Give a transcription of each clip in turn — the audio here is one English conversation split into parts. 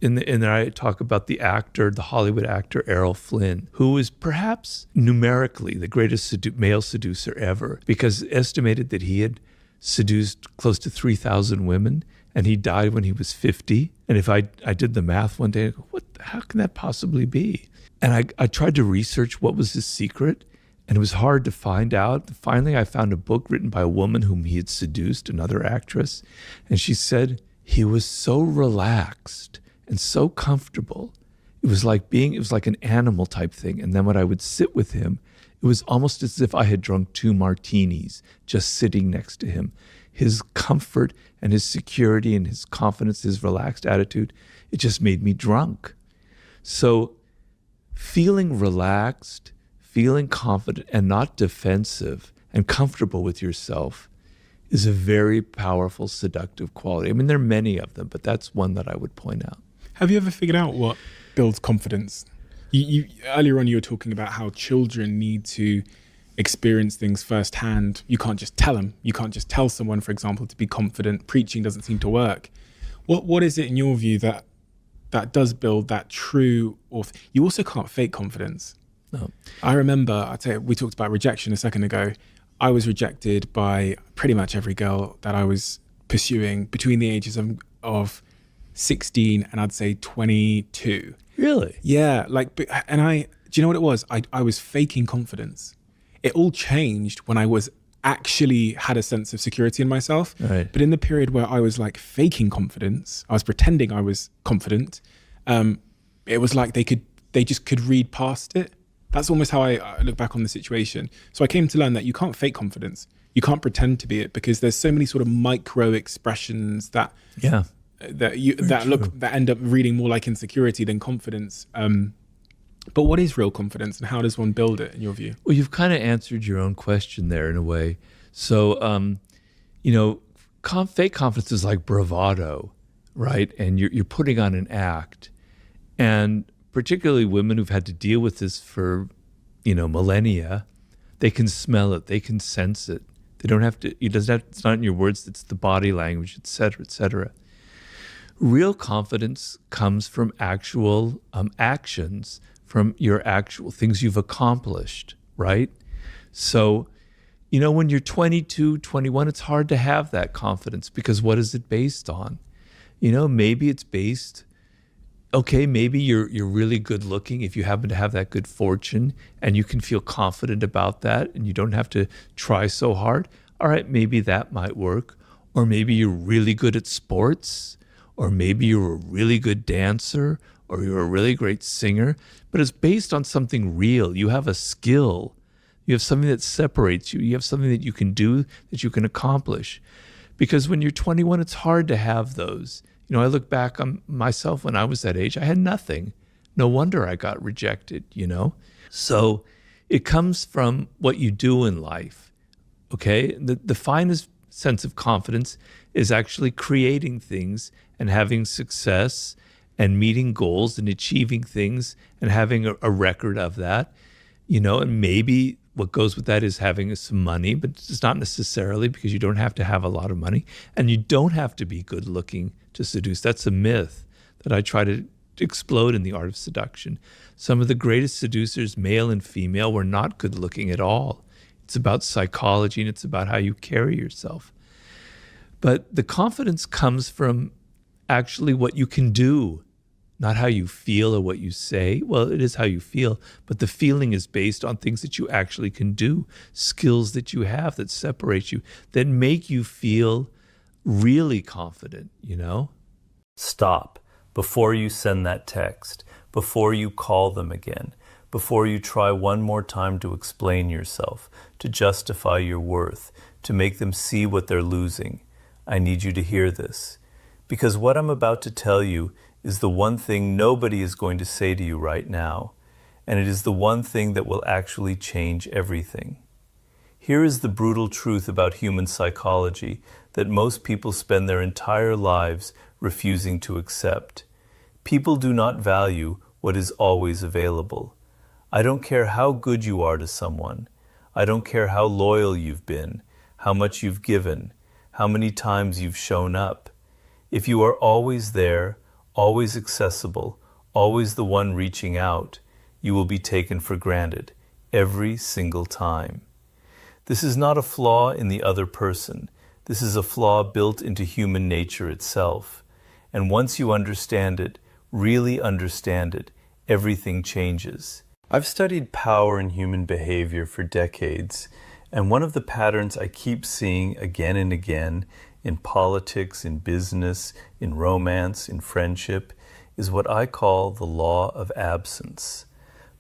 And I talk about the Hollywood actor Errol Flynn, who is perhaps numerically the greatest male seducer ever, because it's estimated that he had seduced close to 3,000 women, and he died when he was 50. And if I did the math one day, I go, how can that possibly be? And I tried to research what was his secret, and it was hard to find out. Finally, I found a book written by a woman whom he had seduced, another actress, and she said he was so relaxed and so comfortable. It was like an animal type thing. And then when I would sit with him, it was almost as if I had drunk 2 martinis just sitting next to him. His comfort and his security and his confidence, his relaxed attitude, it just made me drunk. So feeling relaxed, feeling confident and not defensive and comfortable with yourself is a very powerful seductive quality. I mean, there are many of them, but that's one that I would point out. Have you ever figured out what builds confidence? You earlier on, you were talking about how children need to experience things firsthand. You can't just tell them. You can't just tell someone, for example, to be confident. Preaching doesn't seem to work. What is it in your view that does build that true, you also can't fake confidence? No. I remember, we talked about rejection a second ago. I was rejected by pretty much every girl that I was pursuing between the ages of 16 and I'd say 22. Really? Yeah. Do you know what it was? I was faking confidence. It all changed when I was actually had a sense of security in myself. Right. But in the period where I was like faking confidence, I was pretending I was confident. It was like they just could read past it. That's almost how I look back on the situation. So I came to learn that you can't fake confidence. You can't pretend to be it, because there's so many sort of micro expressions that end up reading more like insecurity than confidence. But what is real confidence, and how does one build it in your view? Well, you've kind of answered your own question there in a way. So, fake confidence is like bravado, right? And you're putting on an act. And particularly women who've had to deal with this for, millennia, they can smell it, they can sense it. They don't have to, it's not in your words, it's the body language, et cetera, et cetera. Real confidence comes from actual actions, from your actual things you've accomplished, right? So, when you're 22, 21, it's hard to have that confidence, because what is it based on? Maybe it's based, maybe you're really good looking if you happen to have that good fortune and you can feel confident about that and you don't have to try so hard. All right, maybe that might work. Or maybe you're really good at sports, or maybe you're a really good dancer, or you're a really great singer, but it's based on something real. You have a skill. You have something that separates you. You have something that you can do, that you can accomplish. Because when you're 21, it's hard to have those. I look back on myself when I was that age, I had nothing. No wonder I got rejected, So it comes from what you do in life, okay? The finest sense of confidence is actually creating things and having success and meeting goals and achieving things and having a record of that, and maybe what goes with that is having some money, but it's not necessarily, because you don't have to have a lot of money, and you don't have to be good looking to seduce. That's a myth that I try to explode in the art of seduction. Some of the greatest seducers, male and female, were not good looking at all. It's about psychology, and it's about how you carry yourself. But the confidence comes from actually what you can do, not how you feel or what you say. Well, it is how you feel, but the feeling is based on things that you actually can do, skills that you have that separate you, that make you feel really confident, Stop before you send that text, before you call them again, before you try one more time to explain yourself, to justify your worth, to make them see what they're losing. I need you to hear this, because what I'm about to tell you is the one thing nobody is going to say to you right now, and it is the one thing that will actually change everything. Here is the brutal truth about human psychology that most people spend their entire lives refusing to accept. People do not value what is always available. I don't care how good you are to someone. I don't care how loyal you've been, how much you've given, how many times you've shown up. If you are always there, always accessible, always the one reaching out, you will be taken for granted every single time. This is not a flaw in the other person. This is a flaw built into human nature itself. And once you understand it, really understand it, everything changes. I've studied power in human behavior for decades, and one of the patterns I keep seeing again and again in politics, in business, in romance, in friendship, is what I call the law of absence.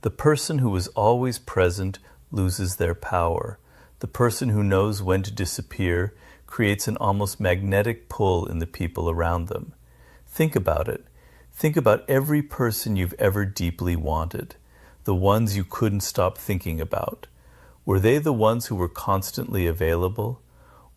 The person who is always present loses their power. The person who knows when to disappear creates an almost magnetic pull in the people around them. Think about it. Think about every person you've ever deeply wanted, the ones you couldn't stop thinking about. Were they the ones who were constantly available?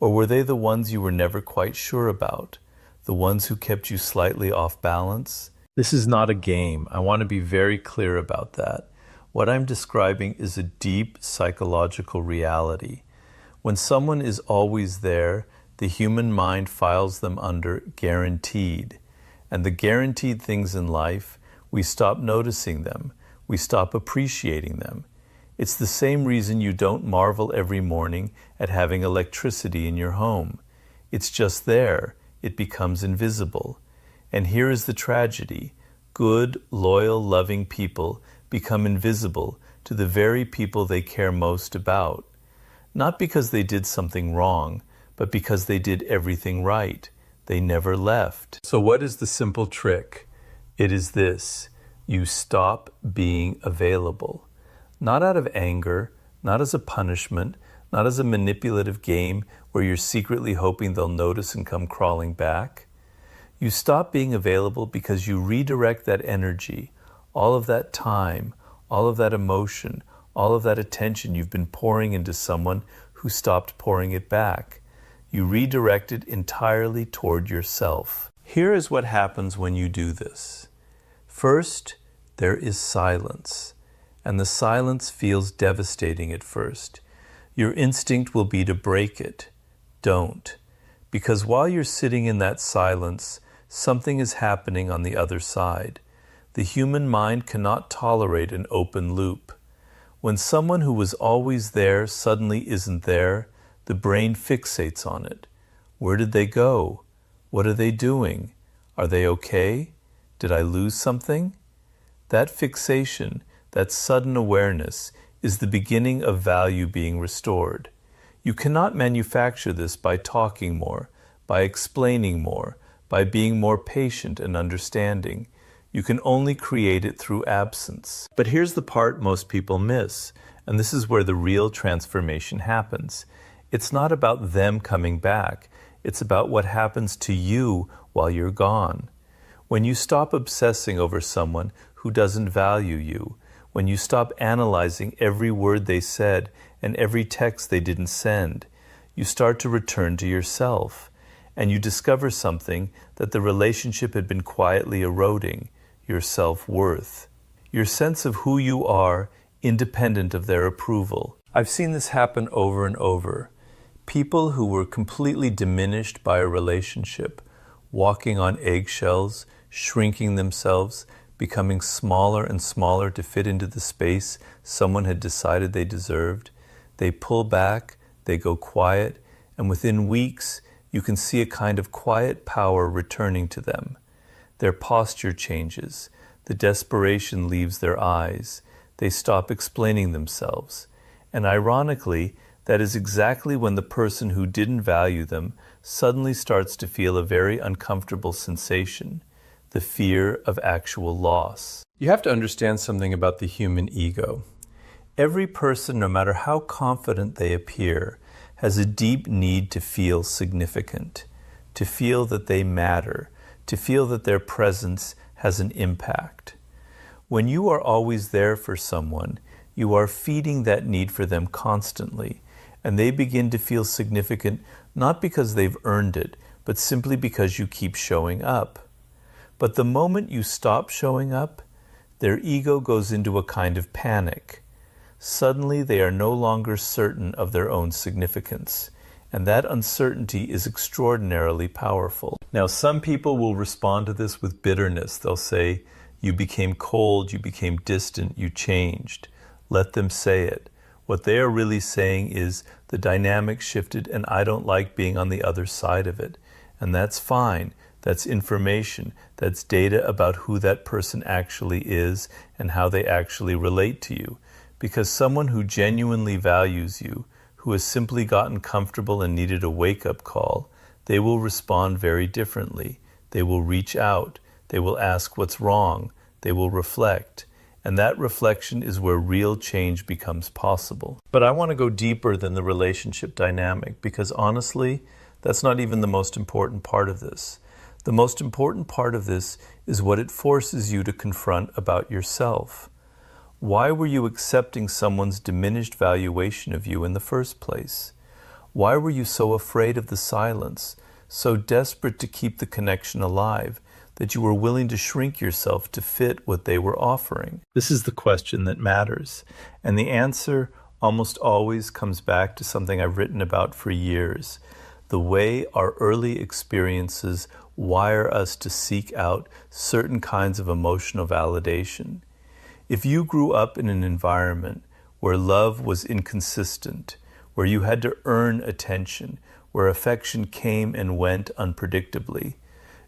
Or were they the ones you were never quite sure about, the ones who kept you slightly off balance? This is not a game. I want to be very clear about that. What I'm describing is a deep psychological reality. When someone is always there, the human mind files them under guaranteed. And the guaranteed things in life, we stop noticing them. We stop appreciating them. It's the same reason you don't marvel every morning at having electricity in your home. It's just there. It becomes invisible. And here is the tragedy. Good, loyal, loving people become invisible to the very people they care most about. Not because they did something wrong, but because they did everything right. They never left. So what is the simple trick? It is this. You stop being available. Not out of anger, not as a punishment, not as a manipulative game where you're secretly hoping they'll notice and come crawling back. You stop being available because you redirect that energy, all of that time, all of that emotion, all of that attention you've been pouring into someone who stopped pouring it back. You redirect it entirely toward yourself. Here is what happens when you do this. First, there is silence, and the silence feels devastating at first. Your instinct will be to break it. Don't. Because while you're sitting in that silence, something is happening on the other side. The human mind cannot tolerate an open loop. When someone who was always there suddenly isn't there, the brain fixates on it. Where did they go? What are they doing? Are they okay? Did I lose something? That fixation, that sudden awareness, is the beginning of value being restored. You cannot manufacture this by talking more, by explaining more, by being more patient and understanding. You can only create it through absence. But here's the part most people miss, and this is where the real transformation happens. It's not about them coming back. It's about what happens to you while you're gone. When you stop obsessing over someone who doesn't value you, when you stop analyzing every word they said and every text they didn't send, you start to return to yourself, and you discover something that the relationship had been quietly eroding, your self-worth, your sense of who you are independent of their approval. I've seen this happen over and over. People who were completely diminished by a relationship, walking on eggshells, shrinking themselves, becoming smaller and smaller to fit into the space someone had decided they deserved. They pull back, they go quiet, and within weeks, you can see a kind of quiet power returning to them. Their posture changes. The desperation leaves their eyes. They stop explaining themselves. And ironically, that is exactly when the person who didn't value them suddenly starts to feel a very uncomfortable sensation, the fear of actual loss. You have to understand something about the human ego. Every person, no matter how confident they appear, has a deep need to feel significant, to feel that they matter, to feel that their presence has an impact. When you are always there for someone, you are feeding that need for them constantly, and they begin to feel significant not because they've earned it, but simply because you keep showing up. But the moment you stop showing up, their ego goes into a kind of panic. Suddenly they are no longer certain of their own significance, And that uncertainty is extraordinarily powerful. Now, some people will respond to this with bitterness. They'll say, you became cold, you became distant, you changed. Let them say it. What they are really saying is the dynamic shifted and I don't like being on the other side of it. And that's fine. That's information. That's data about who that person actually is and how they actually relate to you. Because someone who genuinely values you, who has simply gotten comfortable and needed a wake-up call, they will respond very differently. They will reach out. They will ask what's wrong. They will reflect. And that reflection is where real change becomes possible. But I want to go deeper than the relationship dynamic because honestly, that's not even the most important part of this. The most important part of this is what it forces you to confront about yourself. Why were you accepting someone's diminished valuation of you in the first place? Why were you so afraid of the silence, so desperate to keep the connection alive, that you were willing to shrink yourself to fit what they were offering? This is the question that matters. And the answer almost always comes back to something I've written about for years. The way our early experiences wire us to seek out certain kinds of emotional validation. If you grew up in an environment where love was inconsistent, where you had to earn attention, where affection came and went unpredictably,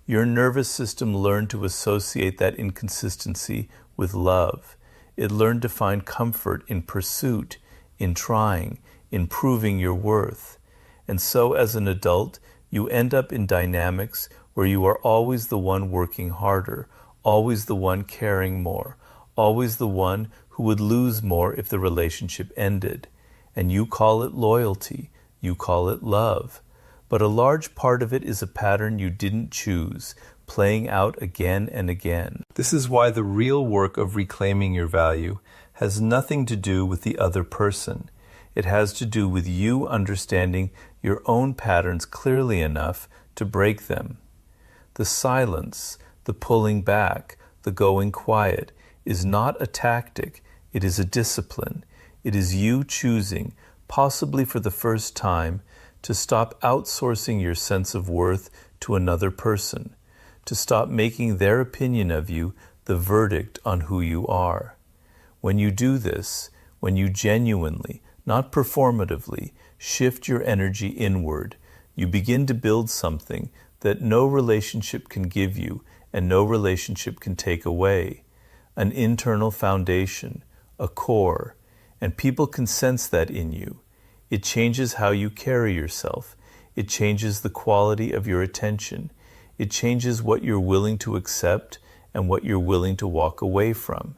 your nervous system learned to associate that inconsistency with love. It learned to find comfort in pursuit, in trying, in proving your worth. And so as an adult, you end up in dynamics where you are always the one working harder, always the one caring more, always the one who would lose more if the relationship ended. And you call it loyalty, you call it love. But a large part of it is a pattern you didn't choose, playing out again and again. This is why the real work of reclaiming your value has nothing to do with the other person. It has to do with you understanding your own patterns clearly enough to break them. The silence, the pulling back, the going quiet is not a tactic, it is a discipline. It is you choosing, possibly for the first time, to stop outsourcing your sense of worth to another person, to stop making their opinion of you the verdict on who you are. When you do this, when you genuinely, not performatively, shift your energy inward, you begin to build something that no relationship can give you and no relationship can take away. An internal foundation, a core, and people can sense that in you. It changes how you carry yourself. It changes the quality of your attention. It changes what you're willing to accept and what you're willing to walk away from.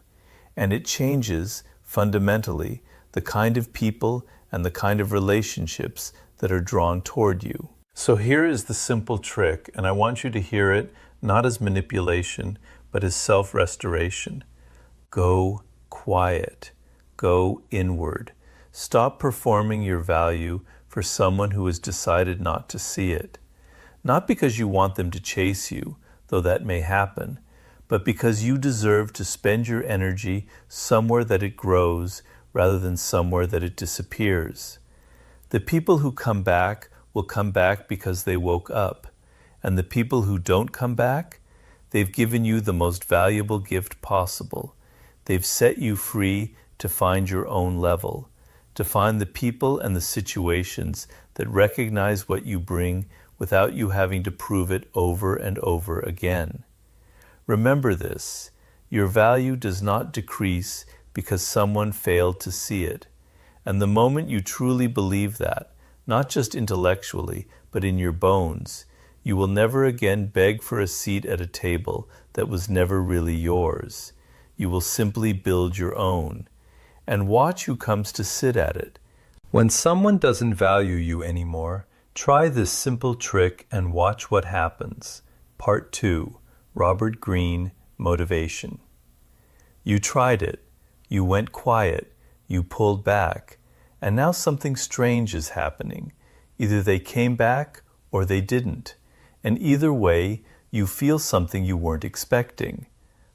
And it changes, fundamentally, the kind of people and the kind of relationships that are drawn toward you. So here is the simple trick, and I want you to hear it not as manipulation, but as self-restoration. Go quiet. Go inward. Stop performing your value for someone who has decided not to see it. Not because you want them to chase you, though that may happen, but because you deserve to spend your energy somewhere that it grows rather than somewhere that it disappears. The people who come back will come back because they woke up, and the people who don't come back, they've given you the most valuable gift possible. They've set you free to find your own level, to find the people and the situations that recognize what you bring without you having to prove it over and over again. Remember this, your value does not decrease because someone failed to see it. And the moment you truly believe that, not just intellectually, but in your bones, you will never again beg for a seat at a table that was never really yours. You will simply build your own, and watch who comes to sit at it. When someone doesn't value you anymore, try this simple trick and watch what happens. Part 2, Robert Greene, Motivation. You tried it. You went quiet. You pulled back. And now something strange is happening. Either they came back or they didn't. And either way, you feel something you weren't expecting.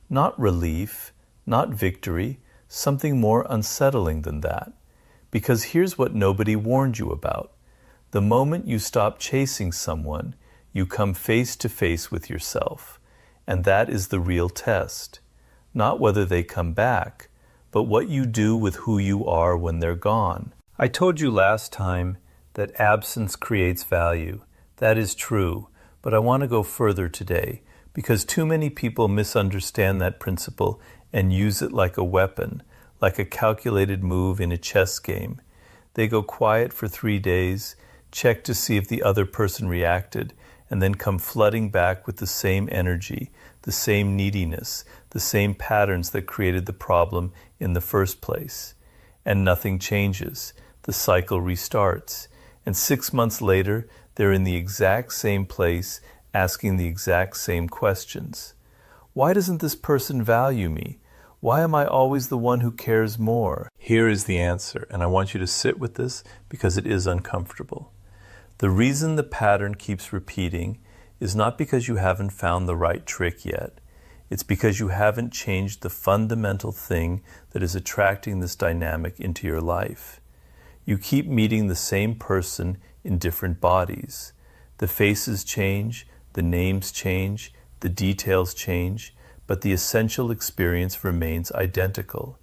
Not relief, not victory, something more unsettling than that. Because here's what nobody warned you about. The moment you stop chasing someone, you come face to face with yourself. And that is the real test. Not whether they come back, but what you do with who you are when they're gone. I told you last time that absence creates value. That is true, but I want to go further today because too many people misunderstand that principle and use it like a weapon, like a calculated move in a chess game. They go quiet for 3 days, check to see if the other person reacted, and then come flooding back with the same energy, the same neediness, the same patterns that created the problem in the first place. And nothing changes. The cycle restarts. And 6 months later, they're in the exact same place, asking the exact same questions. Why doesn't this person value me? Why am I always the one who cares more? Here is the answer, and I want you to sit with this because it is uncomfortable. The reason the pattern keeps repeating is not because you haven't found the right trick yet. It's because you haven't changed the fundamental thing that is attracting this dynamic into your life. You keep meeting the same person in different bodies. The faces change, the names change, the details change, but the essential experience remains identical.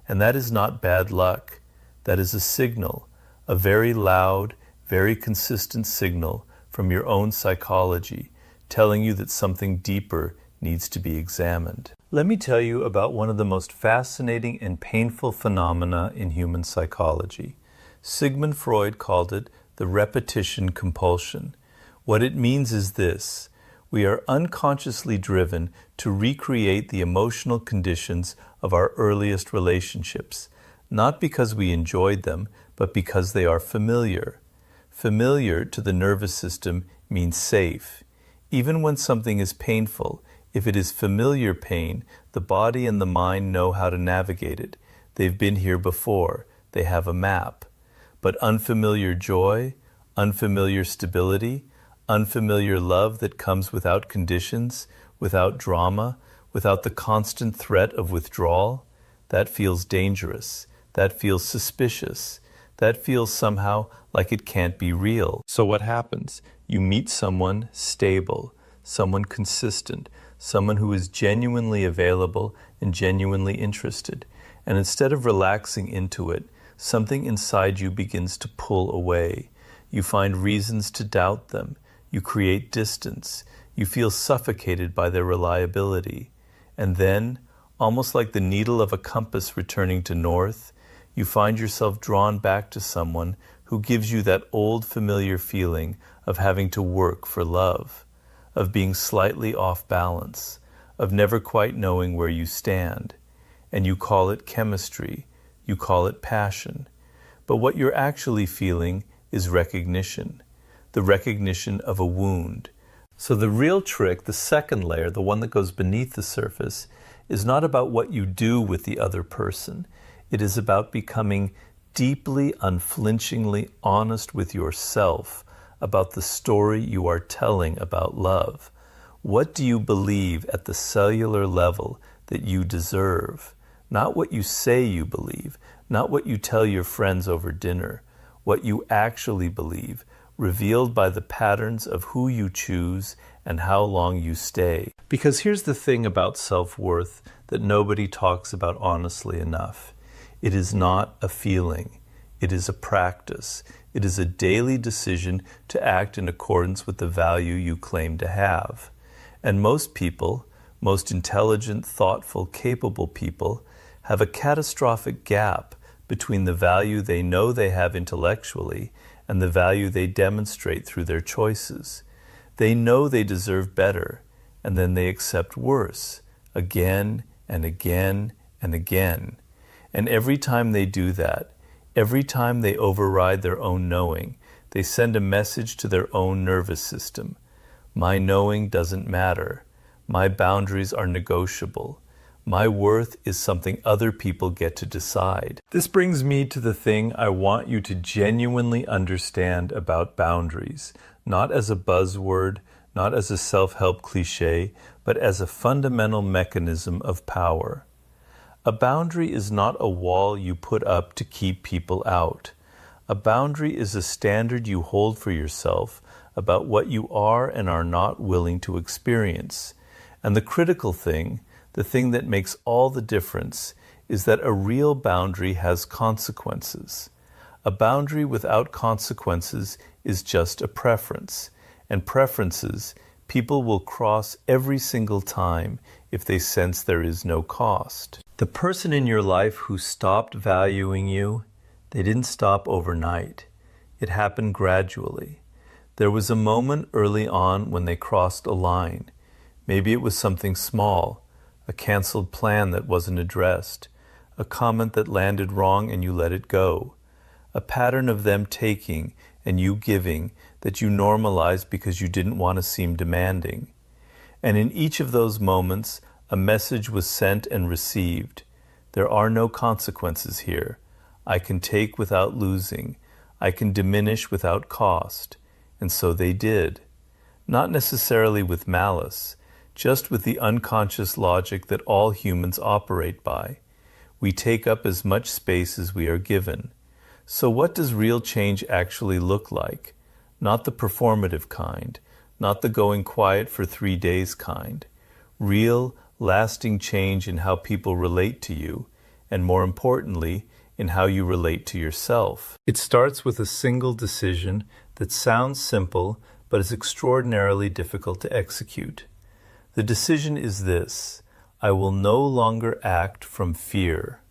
And that is not bad luck. That is a signal, a very loud, very consistent signal from your own psychology, telling you that something deeper needs to be examined. Let me tell you about one of the most fascinating and painful phenomena in human psychology. Sigmund Freud called it the repetition compulsion. What it means is this: we are unconsciously driven to recreate the emotional conditions of our earliest relationships, not because we enjoyed them, but because they are familiar. Familiar to the nervous system means safe. Even when something is painful, if it is familiar pain, the body and the mind know how to navigate it. They've been here before. They have a map. But unfamiliar joy, unfamiliar stability, unfamiliar love that comes without conditions, without drama, without the constant threat of withdrawal, that feels dangerous. That feels suspicious. That feels somehow like it can't be real. So what happens? You meet someone stable, someone consistent, someone who is genuinely available and genuinely interested. And instead of relaxing into it, something inside you begins to pull away. You find reasons to doubt them. You create distance. You feel suffocated by their reliability. And then, almost like the needle of a compass returning to north, you find yourself drawn back to someone who gives you that old familiar feeling of having to work for love, of being slightly off balance, of never quite knowing where you stand. And you call it chemistry, you call it passion. But what you're actually feeling is recognition, the recognition of a wound. So the real trick, the second layer, the one that goes beneath the surface, is not about what you do with the other person. It is about becoming deeply, unflinchingly honest with yourself about the story you are telling about love. What do you believe at the cellular level that you deserve? Not what you say you believe, not what you tell your friends over dinner, what you actually believe, revealed by the patterns of who you choose and how long you stay. Because here's the thing about self-worth that nobody talks about honestly enough. It is not a feeling. It is a practice. It is a daily decision to act in accordance with the value you claim to have. And most people, most intelligent, thoughtful, capable people, have a catastrophic gap between the value they know they have intellectually and the value they demonstrate through their choices. They know they deserve better, and then they accept worse, again and again and again. And every time they do that, every time they override their own knowing, they send a message to their own nervous system. My knowing doesn't matter. My boundaries are negotiable. My worth is something other people get to decide. This brings me to the thing I want you to genuinely understand about boundaries, not as a buzzword, not as a self-help cliche, but as a fundamental mechanism of power. A boundary is not a wall you put up to keep people out. A boundary is a standard you hold for yourself about what you are and are not willing to experience. And the critical thing, the thing that makes all the difference, is that a real boundary has consequences. A boundary without consequences is just a preference. And preferences, people will cross every single time if they sense there is no cost. The person in your life who stopped valuing you, they didn't stop overnight. It happened gradually. There was a moment early on when they crossed a line. Maybe it was something small, a canceled plan that wasn't addressed, a comment that landed wrong and you let it go, a pattern of them taking and you giving that you normalized because you didn't want to seem demanding. And in each of those moments, a message was sent and received. There are no consequences here. I can take without losing. I can diminish without cost. And so they did. Not necessarily with malice, just with the unconscious logic that all humans operate by. We take up as much space as we are given. So what does real change actually look like? Not the performative kind, not the going quiet for 3 days kind. Real, lasting change in how people relate to you, and more importantly, in how you relate to yourself. It starts with a single decision that sounds simple, but is extraordinarily difficult to execute. The decision is this: I will no longer act from fear.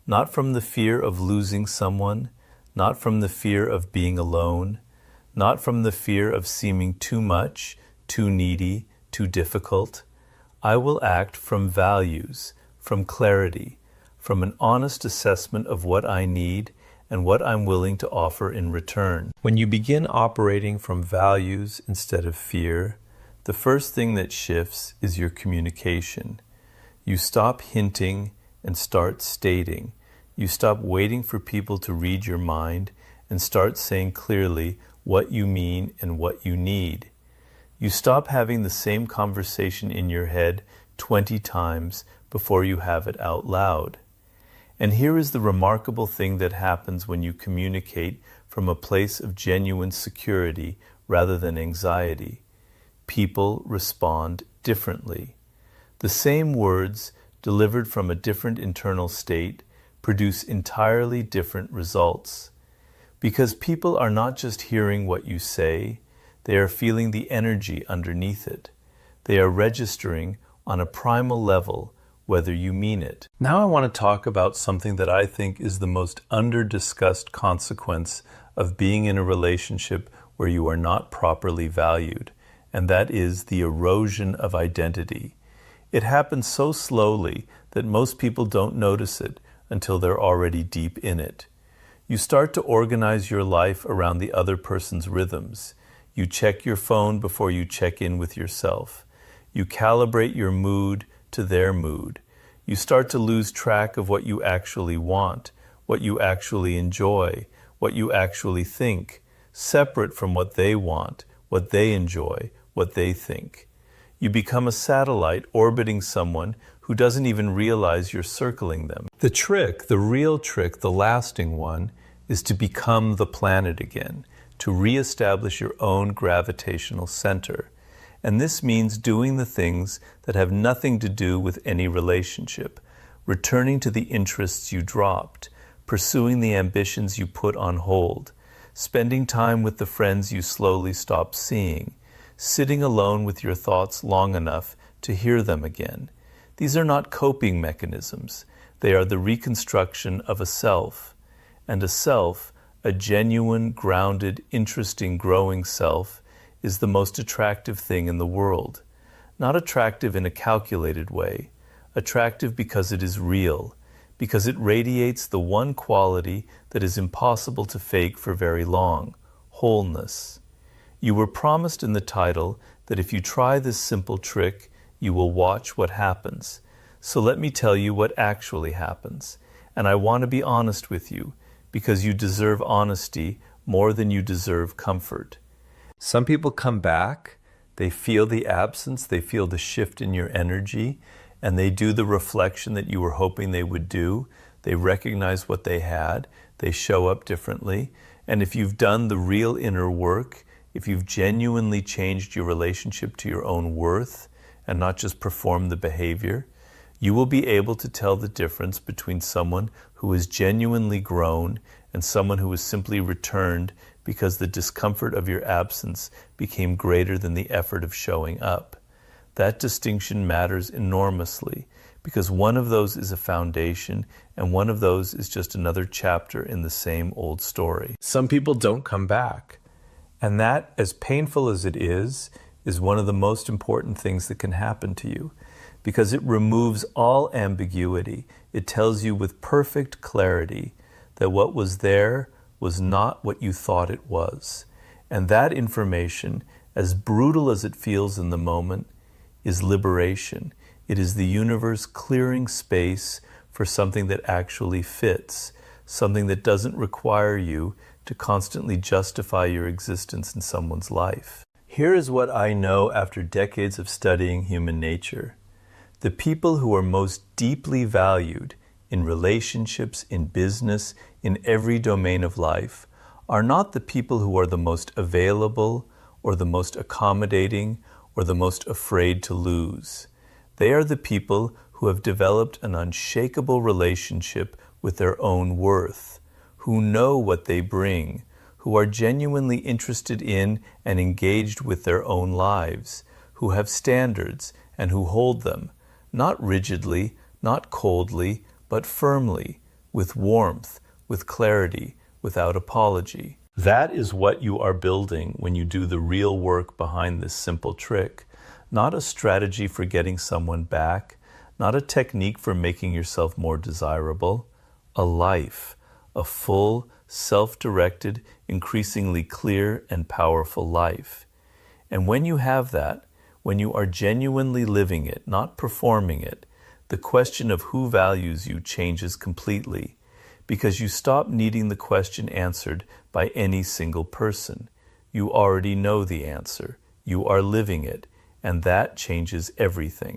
Not from the fear of losing someone, not from the fear of being alone, not from the fear of seeming too much, too needy, too difficult. I will act from values, from clarity, from an honest assessment of what I need and what I'm willing to offer in return. When you begin operating from values instead of fear, the first thing that shifts is your communication. You stop hinting and start stating. You stop waiting for people to read your mind and start saying clearly what you mean and what you need. You stop having the same conversation in your head 20 times before you have it out loud. And here is the remarkable thing that happens when you communicate from a place of genuine security rather than anxiety. People respond differently. The same words, delivered from a different internal state, produce entirely different results. Because people are not just hearing what you say, they are feeling the energy underneath it. They are registering on a primal level whether you mean it. Now I want to talk about something that I think is the most under-discussed consequence of being in a relationship where you are not properly valued, and that is the erosion of identity. It happens so slowly that most people don't notice it until they're already deep in it. You start to organize your life around the other person's rhythms. You check your phone before you check in with yourself. You calibrate your mood to their mood. You start to lose track of what you actually want, what you actually enjoy, what you actually think, separate from what they want, what they enjoy, what they think. You become a satellite orbiting someone who doesn't even realize you're circling them. The trick, the real trick, the lasting one, is to become the planet again, to reestablish your own gravitational center. And this means doing the things that have nothing to do with any relationship, returning to the interests you dropped, pursuing the ambitions you put on hold, spending time with the friends you slowly stopped seeing, sitting alone with your thoughts long enough to hear them again. These are not coping mechanisms. They are the reconstruction of a self. And a self, a genuine, grounded, interesting, growing self, is the most attractive thing in the world. Not attractive in a calculated way, attractive because it is real, because it radiates the one quality that is impossible to fake for very long: wholeness. You were promised in the title that if you try this simple trick, you will watch what happens. So let me tell you what actually happens. And I want to be honest with you, because you deserve honesty more than you deserve comfort. Some people come back, they feel the absence, they feel the shift in your energy, and they do the reflection that you were hoping they would do. They recognize what they had. They show up differently. And if you've done the real inner work, if you've genuinely changed your relationship to your own worth and not just performed the behavior, you will be able to tell the difference between someone who is genuinely grown and someone who is simply returned because the discomfort of your absence became greater than the effort of showing up. That distinction matters enormously because one of those is a foundation and one of those is just another chapter in the same old story. Some people don't come back. And that, as painful as it is one of the most important things that can happen to you because it removes all ambiguity. It tells you with perfect clarity that what was there was not what you thought it was. And that information, as brutal as it feels in the moment, is liberation. It is the universe clearing space for something that actually fits, something that doesn't require you to constantly justify your existence in someone's life. Here is what I know after decades of studying human nature. The people who are most deeply valued in relationships, in business, in every domain of life, are not the people who are the most available or the most accommodating or the most afraid to lose. They are the people who have developed an unshakable relationship with their own worth, who know what they bring, who are genuinely interested in and engaged with their own lives, who have standards and who hold them, not rigidly, not coldly, but firmly, with warmth, with clarity, without apology. That is what you are building when you do the real work behind this simple trick, not a strategy for getting someone back, not a technique for making yourself more desirable, a life, a full, self-directed, increasingly clear and powerful life. And when you have that, when you are genuinely living it, not performing it, the question of who values you changes completely, because you stop needing the question answered by any single person. You already know the answer. You are living it, and that changes everything.